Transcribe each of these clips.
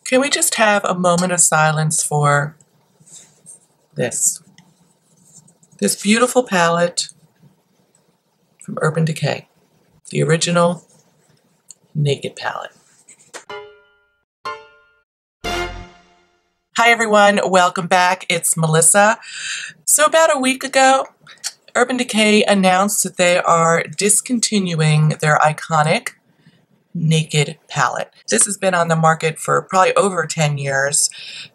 Can we just have a moment of silence for this? This beautiful palette from Urban Decay, the original Naked Palette. Hi everyone, welcome back. It's Melissa. So about a week ago, Urban Decay announced that they are discontinuing their iconic Naked palette. This has been on the market for probably over 10 years.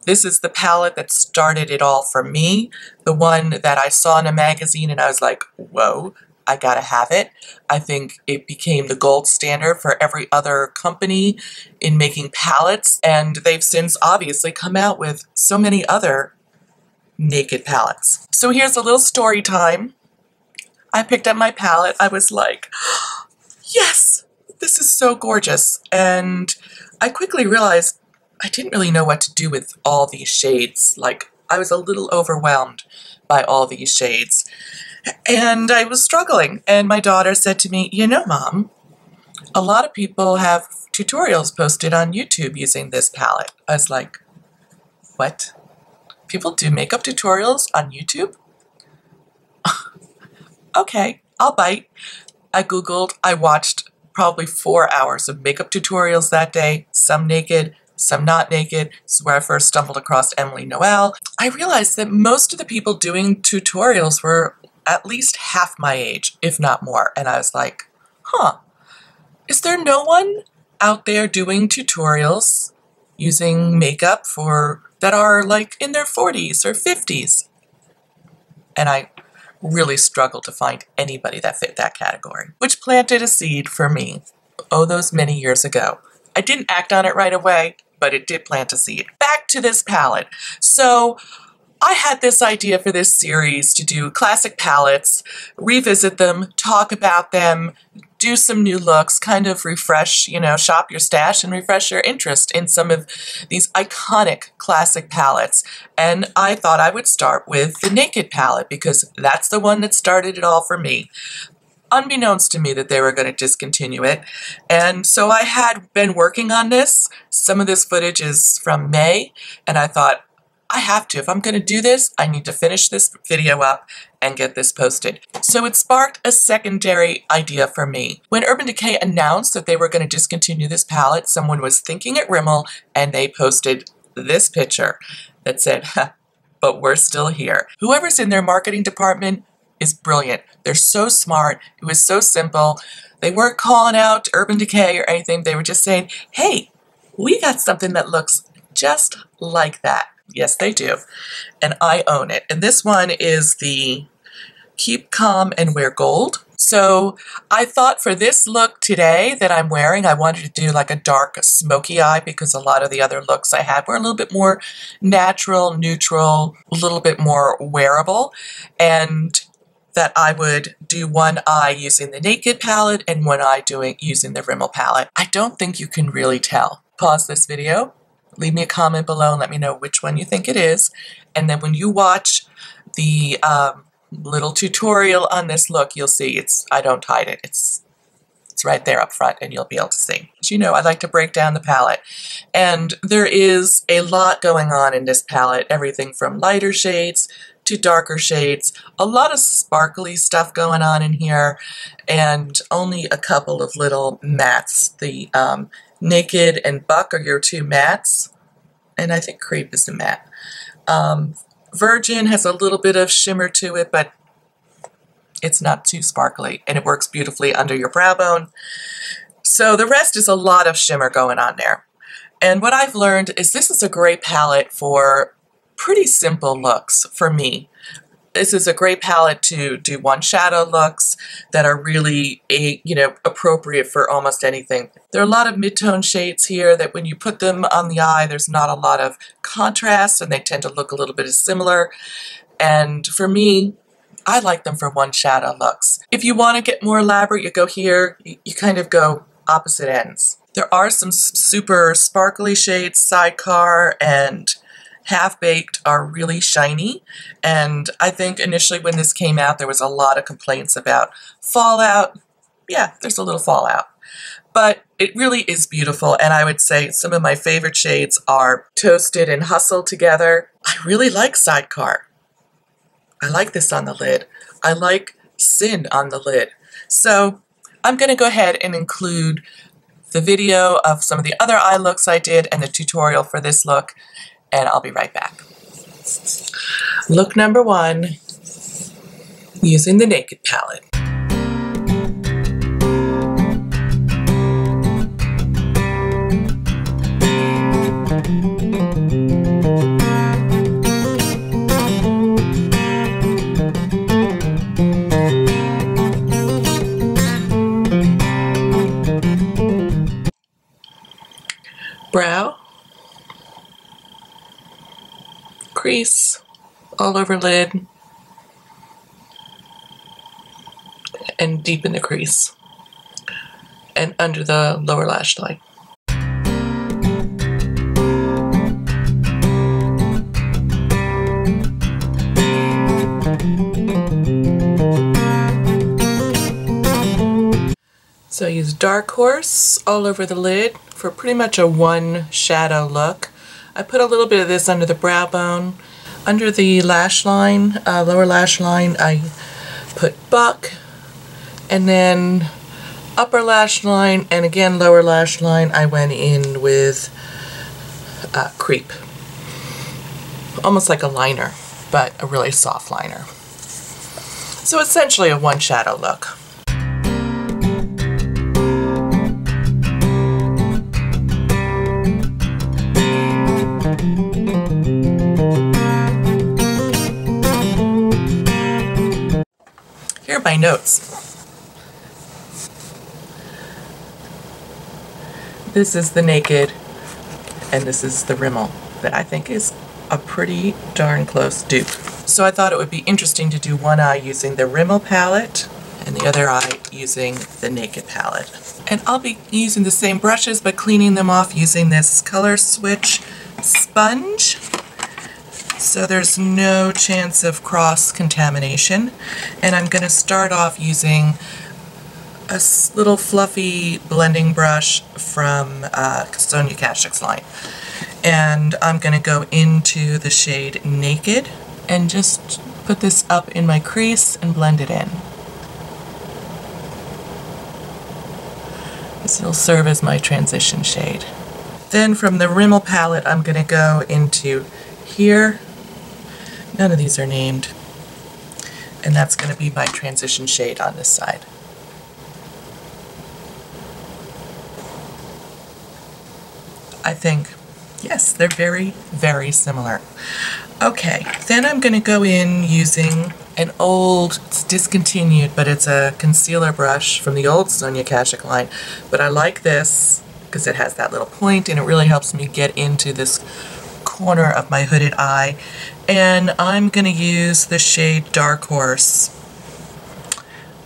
This is the palette that started it all for me. The one that I saw in a magazine and I was like, whoa, I gotta have it. I think it became the gold standard for every other company in making palettes, and they've since obviously come out with so many other Naked palettes. So here's a little story time. I picked up my palette. I was like, yes! This is so gorgeous, and I quickly realized I didn't really know what to do with all these shades. Like, I was a little overwhelmed by all these shades, and I was struggling, and my daughter said to me, you know, Mom, a lot of people have tutorials posted on YouTube using this palette. I was like, what? People do makeup tutorials on YouTube? Okay, I'll bite. I Googled, I watched probably 4 hours of makeup tutorials that day, some naked, some not naked. This is where I first stumbled across Emily Noel. I realized that most of the people doing tutorials were at least half my age, if not more. And I was like, huh, is there no one out there doing tutorials using makeup that are like in their 40s or 50s? And I really struggled to find anybody that fit that category, which planted a seed for me, oh, those many years ago. I didn't act on it right away, but it did plant a seed. Back to this palette. So I had this idea for this series to do classic palettes, revisit them, talk about them, do some new looks, kind of refresh, you know, shop your stash and refresh your interest in some of these iconic classic palettes. And I thought I would start with the Naked palette because that's the one that started it all for me, unbeknownst to me that they were going to discontinue it. And so I had been working on this. Some of this footage is from May, and I thought, I have to. If I'm going to do this, I need to finish this video up and get this posted. So it sparked a secondary idea for me. When Urban Decay announced that they were going to discontinue this palette, someone was thinking at Rimmel and they posted this picture that said, but we're still here. Whoever's in their marketing department is brilliant. They're so smart. It was so simple. They weren't calling out Urban Decay or anything. They were just saying, hey, we got something that looks just like that. Yes, they do. And I own it. And this one is the Keep Calm and Wear Gold. So I thought for this look today that I'm wearing, I wanted to do like a dark smoky eye because a lot of the other looks I had were a little bit more natural, neutral, a little bit more wearable. And that I would do one eye using the Naked palette and one eye using the Rimmel palette. I don't think you can really tell. Pause this video. Leave me a comment below and let me know which one you think it is. And then when you watch the little tutorial on this look, you'll see I don't hide it. It's right there up front and you'll be able to see. As you know, I like to break down the palette. And there is a lot going on in this palette. Everything from lighter shades to darker shades. A lot of sparkly stuff going on in here. And only a couple of little mattes. The Naked and Buck are your two mattes, and I think Creep is the matte. Virgin has a little bit of shimmer to it, but it's not too sparkly, and it works beautifully under your brow bone. So the rest is a lot of shimmer going on there. And what I've learned is this is a great palette for pretty simple looks for me. This is a great palette to do one shadow looks that are really, appropriate for almost anything. There are a lot of mid-tone shades here that when you put them on the eye, there's not a lot of contrast and they tend to look a little bit similar. And for me, I like them for one shadow looks. If you want to get more elaborate, you go here, you kind of go opposite ends. There are some super sparkly shades, Sidecar and Half Baked are really shiny, and I think initially when this came out there was a lot of complaints about fallout. Yeah, there's a little fallout, but It really is beautiful, and I would say some of my favorite shades are Toasted and Hustle together. I really like Sidecar. I like this on the lid. I like Sin on the lid. So I'm going to go ahead and include the video of some of the other eye looks I did and the tutorial for this look, and I'll be right back. Look number 1, using the Naked palette. Brow, crease, all over lid, and deep in the crease, and under the lower lash line. So I use Dark Horse all over the lid for pretty much a one shadow look. I put a little bit of this under the brow bone. Under the lash line, lower lash line, I put Buck, and then upper lash line, and again lower lash line, I went in with Creep. Almost like a liner, but a really soft liner. So essentially a one shadow look. Here are my notes. This is the Naked, and this is the Rimmel, that I think is a pretty darn close dupe. So I thought it would be interesting to do one eye using the Rimmel palette and the other eye using the Naked palette. And I'll be using the same brushes but cleaning them off using this Color Switch sponge. So there's no chance of cross-contamination. And I'm going to start off using a little fluffy blending brush from Sonia Kashuk's line. And I'm going to go into the shade Naked and just put this up in my crease and blend it in. This will serve as my transition shade. Then from the Rimmel palette, I'm going to go into here. None of these are named. And that's going to be my transition shade on this side. I think, yes, they're very, very similar. Okay, then I'm going to go in using an old, it's discontinued, but it's a concealer brush from the old Sonia Kashuk line. But I like this because it has that little point and it really helps me get into this corner of my hooded eye. And I'm going to use the shade Dark Horse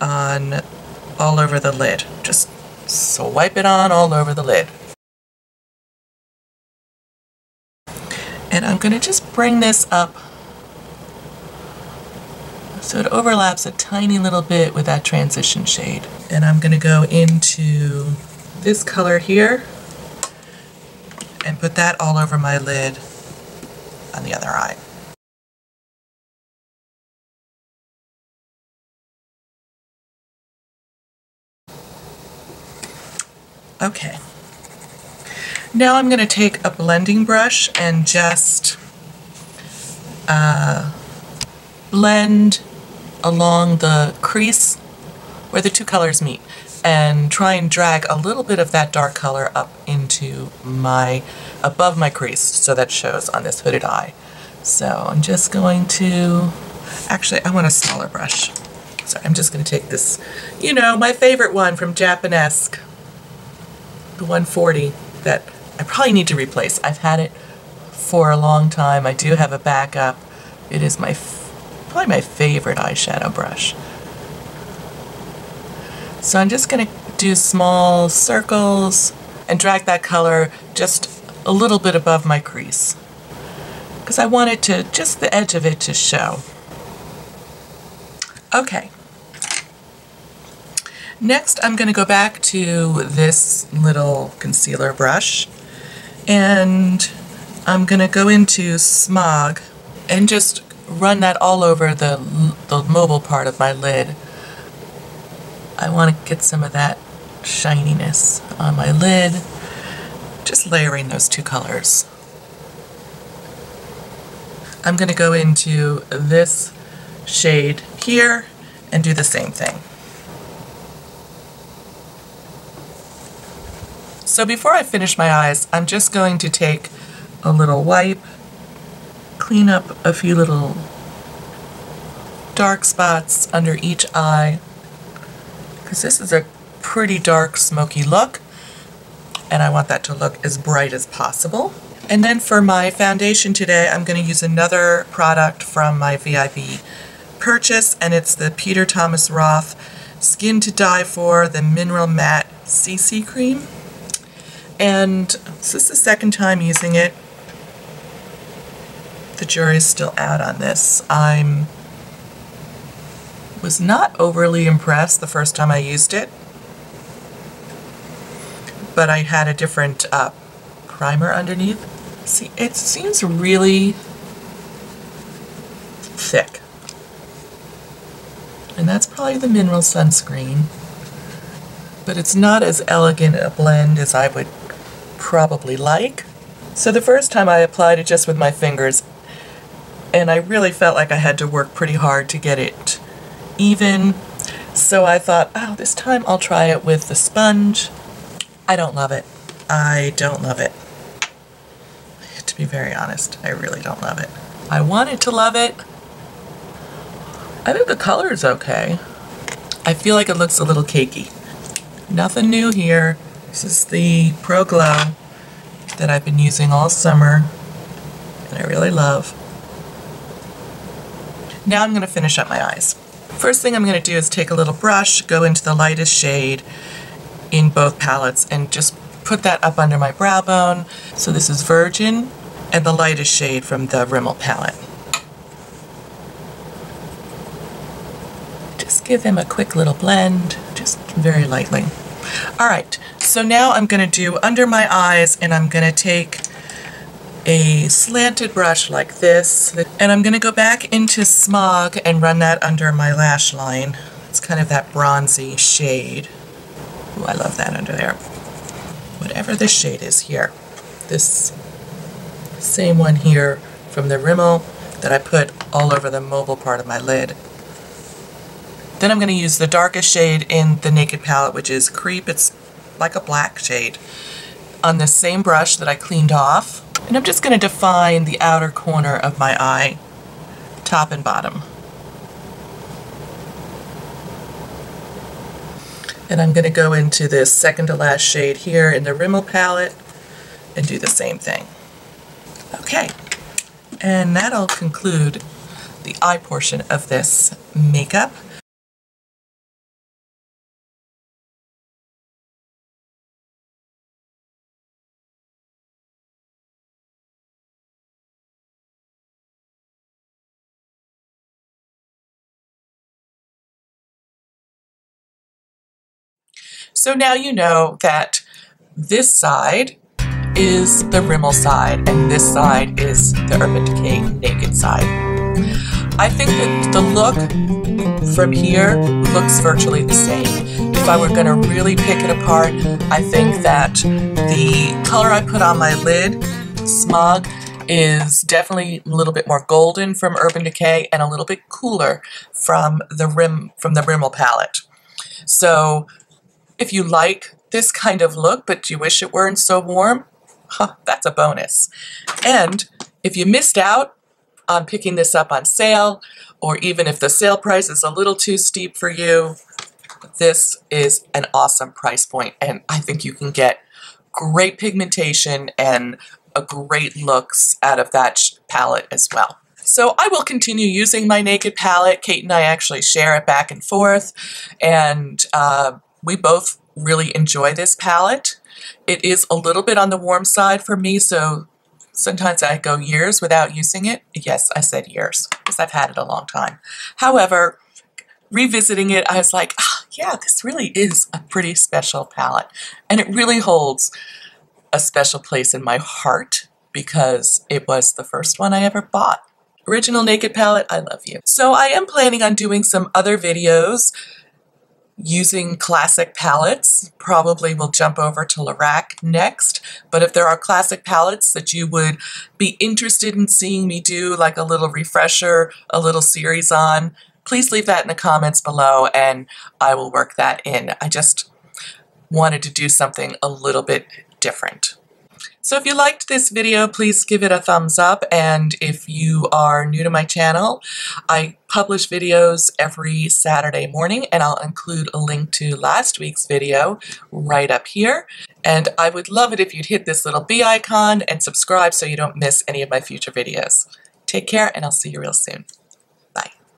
on all over the lid. Just swipe it on all over the lid. And I'm going to just bring this up so it overlaps a tiny little bit with that transition shade. And I'm going to go into this color here and put that all over my lid on the other eye. Okay. Now I'm going to take a blending brush and just blend along the crease where the two colors meet and try and drag a little bit of that dark color up into above my crease so that shows on this hooded eye. So I'm just going to, actually I want a smaller brush. Sorry, I'm just going to take this, you know, my favorite one from Japanesque, the 140 that I probably need to replace. I've had it for a long time. I do have a backup. It is probably my favorite eyeshadow brush. So I'm just going to do small circles and drag that color just a little bit above my crease because I want it to, just the edge of it to show. Okay. Next, I'm going to go back to this little concealer brush, and I'm going to go into Smog and just run that all over the mobile part of my lid. I want to get some of that shininess on my lid, just layering those two colors. I'm going to go into this shade here and do the same thing. So before I finish my eyes, I'm just going to take a little wipe, clean up a few little dark spots under each eye, because this is a pretty dark smoky look and I want that to look as bright as possible. And then for my foundation today, I'm going to use another product from my VIB purchase, and it's the Peter Thomas Roth Skin to Die For, the Mineral Matte CC Cream. And this is the second time using it. The jury is still out on this. I was not overly impressed the first time I used it, but I had a different primer underneath. See, it seems really thick. And that's probably the mineral sunscreen, but it's not as elegant a blend as I would probably like. So the first time I applied it just with my fingers, and I really felt like I had to work pretty hard to get it even. So I thought, oh, this time I'll try it with the sponge. I don't love it. I don't love it. To be very honest, I really don't love it. I wanted to love it. I think the color is okay. I feel like it looks a little cakey. Nothing new here. This is the Pro-Glow that I've been using all summer, and I really love. Now I'm going to finish up my eyes. First thing I'm going to do is take a little brush, go into the lightest shade in both palettes, and just put that up under my brow bone. So this is Virgin and the lightest shade from the Rimmel palette. Just give them a quick little blend, just very lightly. Alright, so now I'm going to do under my eyes, and I'm going to take a slanted brush like this, and I'm going to go back into Smog and run that under my lash line. It's kind of that bronzy shade. Ooh, I love that under there. Whatever this shade is here. This same one here from the Rimmel that I put all over the mobile part of my lid. Then I'm going to use the darkest shade in the Naked palette, which is Creep. It's like a black shade, on the same brush that I cleaned off. And I'm just going to define the outer corner of my eye, top and bottom. And I'm going to go into this second to last shade here in the Rimmel palette and do the same thing. Okay, and that'll conclude the eye portion of this makeup. So now you know that this side is the Rimmel side and this side is the Urban Decay Naked side. I think that the look from here looks virtually the same. If I were going to really pick it apart, I think that the color I put on my lid, Smog, is definitely a little bit more golden from Urban Decay and a little bit cooler from the Rimmel palette. So if you like this kind of look, but you wish it weren't so warm, that's a bonus. And if you missed out on picking this up on sale, or even if the sale price is a little too steep for you, this is an awesome price point, and I think you can get great pigmentation and a great looks out of that palette as well. So I will continue using my Naked palette. Kate and I actually share it back and forth, and we both really enjoy this palette. It is a little bit on the warm side for me, so sometimes I go years without using it. Yes, I said years, because I've had it a long time. However, revisiting it, I was like, yeah, this really is a pretty special palette. And it really holds a special place in my heart because it was the first one I ever bought. Original Naked Palette, I love you. So I am planning on doing some other videos using classic palettes. Probably will jump over to Lorac next, but if there are classic palettes that you would be interested in seeing me do, like a little refresher, a little series on, please leave that in the comments below and I will work that in. I just wanted to do something a little bit different. So if you liked this video, please give it a thumbs up, and if you are new to my channel, I publish videos every Saturday morning, and I'll include a link to last week's video right up here. And I would love it if you'd hit this little bell icon and subscribe so you don't miss any of my future videos. Take care, and I'll see you real soon.